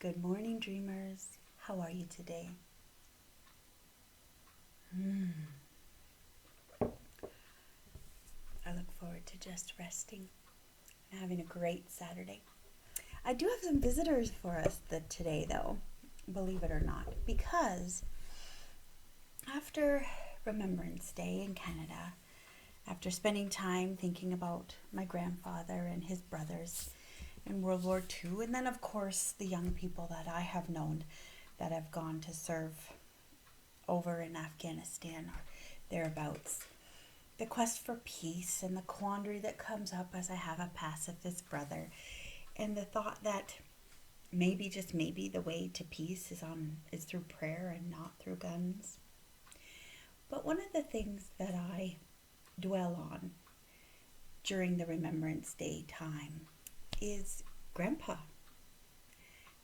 Good morning, dreamers. How are you today? I look forward to just resting and having a great Saturday. I do have some visitors for us today, though, believe it or not, because after Remembrance Day in Canada, after spending time thinking about my grandfather and his brothers in World War II, and then, of course, the young people that I have known that have gone to serve over in Afghanistan or thereabouts. The quest for peace and the quandary that comes up as I have a pacifist brother, and the thought that maybe, just maybe, the way to peace is through prayer and not through guns. But one of the things that I dwell on during the Remembrance Day time is Grandpa,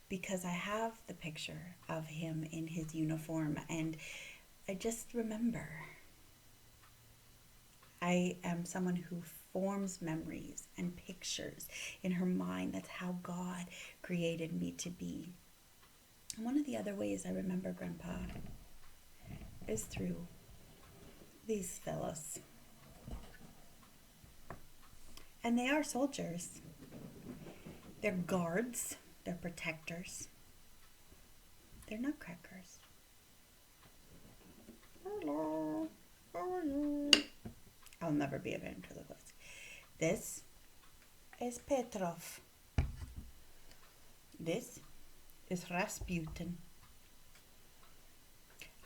because I have the picture of him in his uniform, and I just remember I am someone who forms memories and pictures in her mind. That's how God created me to be. And one of the other ways I remember Grandpa is through these fellows. And they are soldiers. They're guards. They're protectors. They're nutcrackers. Hello. How are you? I'll never be a ventriloquist. This is Petrov. This is Rasputin.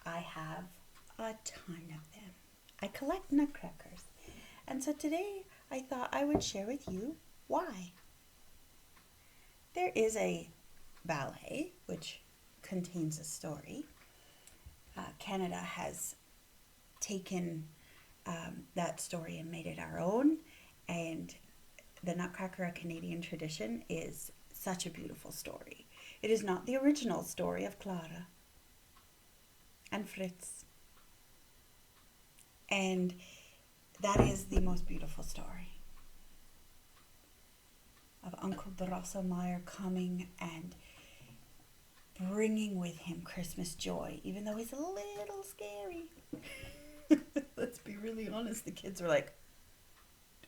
I have a ton of them. I collect nutcrackers. And so today I thought I would share with you why. There is a ballet which contains a story. Canada has taken that story and made it our own, and the Nutcracker, a Canadian tradition, is such a beautiful story. It is not the original story of Clara and Fritz, and that is the most beautiful story of Uncle Drosselmeyer coming and bringing with him Christmas joy, even though he's a little scary. Let's be really honest. The kids are like,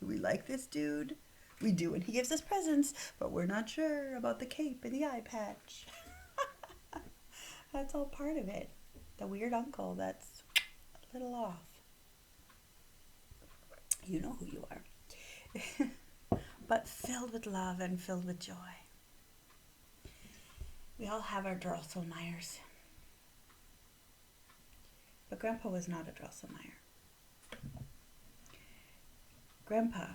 do we like this dude? We do, and he gives us presents, but we're not sure about the cape and the eye patch. That's all part of it. The weird uncle that's a little off. You know who you are. But filled with love and filled with joy. We all have our Drosselmeyers. But Grandpa was not a Drosselmeyer. Grandpa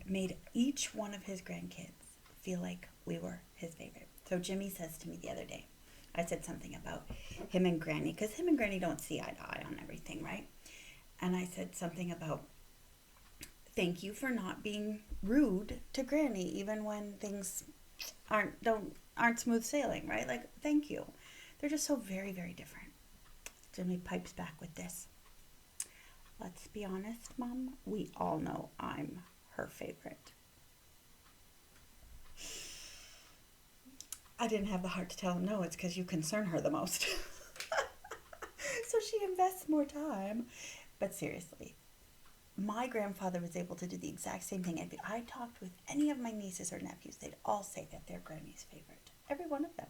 made each one of his grandkids feel like we were his favorite. So Jimmy says to me the other day, I said something about him and Granny, because him and Granny don't see eye to eye on everything, right? And I said something about, thank you for not being rude to Granny, even when things aren't smooth sailing, right? Like, thank you. They're just so very, very different. Jimmy pipes back with this. Let's be honest, Mom. We all know I'm her favorite. I didn't have the heart to tell him, no, it's because you concern her the most. So she invests more time. But seriously, my grandfather was able to do the exact same thing. If I talked with any of my nieces or nephews, they'd all say that they're Granny's favorite. Every one of them.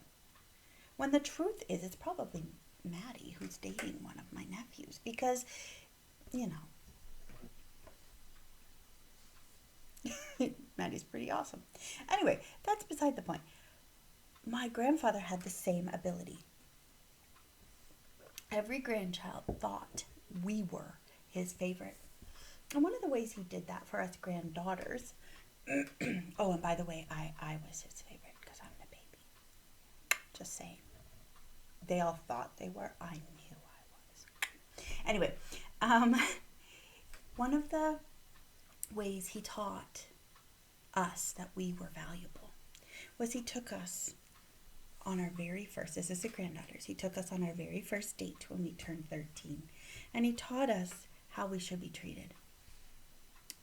When the truth is, it's probably Maddie who's dating one of my nephews, because, you know, Maddie's pretty awesome. Anyway, that's beside the point. My grandfather had the same ability. Every grandchild thought we were his favorite. And one of the ways he did that for us granddaughters, oh, and by the way, I was his favorite because I'm the baby. Just saying. They all thought they were. I knew I was. Anyway, one of the ways he taught us that we were valuable was he took us on our very first, this is the granddaughters, he took us on our very first date when we turned 13. And he taught us how we should be treated.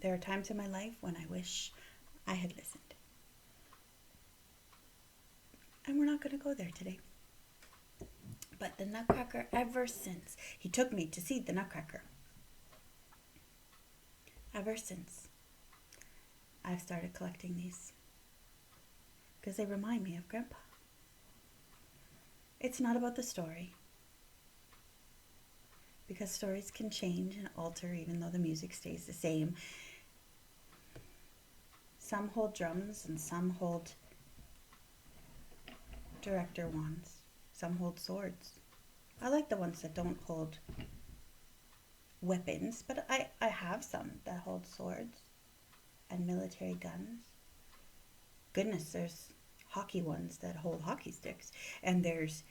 There are times in my life when I wish I had listened. not going to go there today. But the Nutcracker, ever since he took me to see the Nutcracker, ever since, I've started collecting these because they remind me of Grandpa. It's not about the story, because stories can change and alter even though the music stays the same. Some hold drums and some hold director wands. Some hold swords. I like the ones that don't hold weapons, but I have some that hold swords and military guns. Goodness, there's hockey ones that hold hockey sticks. And there's,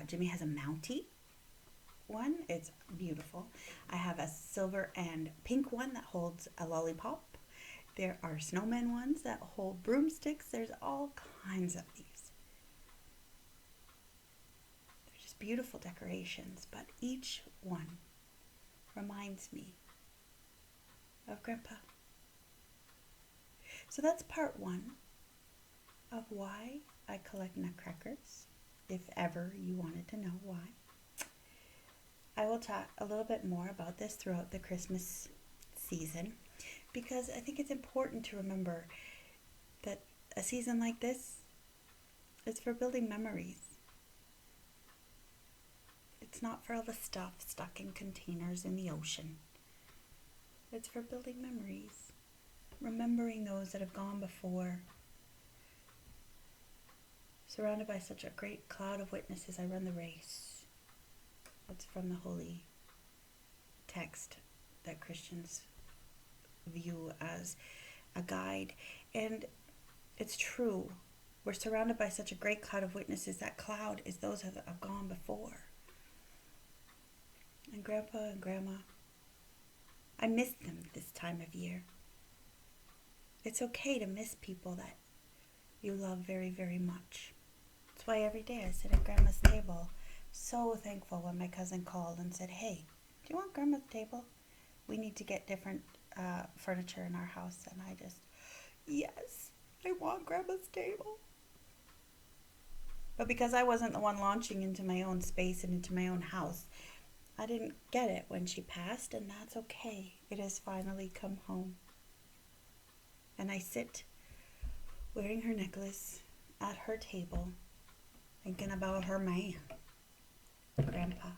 Jimmy has a Mountie one. It's beautiful. I have a silver and pink one that holds a lollipop. There are snowman ones that hold broomsticks. There's all kinds of these. They're just beautiful decorations, but each one reminds me of Grandpa. So that's part one of why I collect nutcrackers, if ever you wanted to know why. I will talk a little bit more about this throughout the Christmas season, because I think it's important to remember that a season like this is for building memories. It's not for all the stuff stuck in containers in the ocean. It's for building memories, remembering those that have gone before. Surrounded by such a great cloud of witnesses, I run the race. It's from the holy text that Christians view as a guide. And it's true. We're surrounded by such a great cloud of witnesses. That cloud is those that have gone before. And Grandpa and Grandma, I miss them this time of year. It's okay to miss people that you love very, very much. That's why every day I sit at Grandma's table. So thankful when my cousin called and said, "Hey, do you want Grandma's table? We need to get different furniture in our house." And I just, yes, I want Grandma's table. But because I wasn't the one launching into my own space and into my own house, I didn't get it when she passed, and that's okay. It has finally come home. And I sit wearing her necklace at her table, thinking about her man, Grandpa.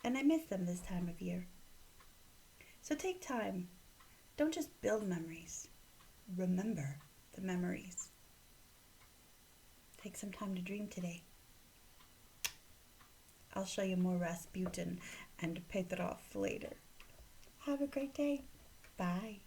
And I miss them this time of year. So take time. Don't just build memories. Remember the memories. Take some time to dream today. I'll show you more Rasputin and Pt1 later. Have a great day. Bye.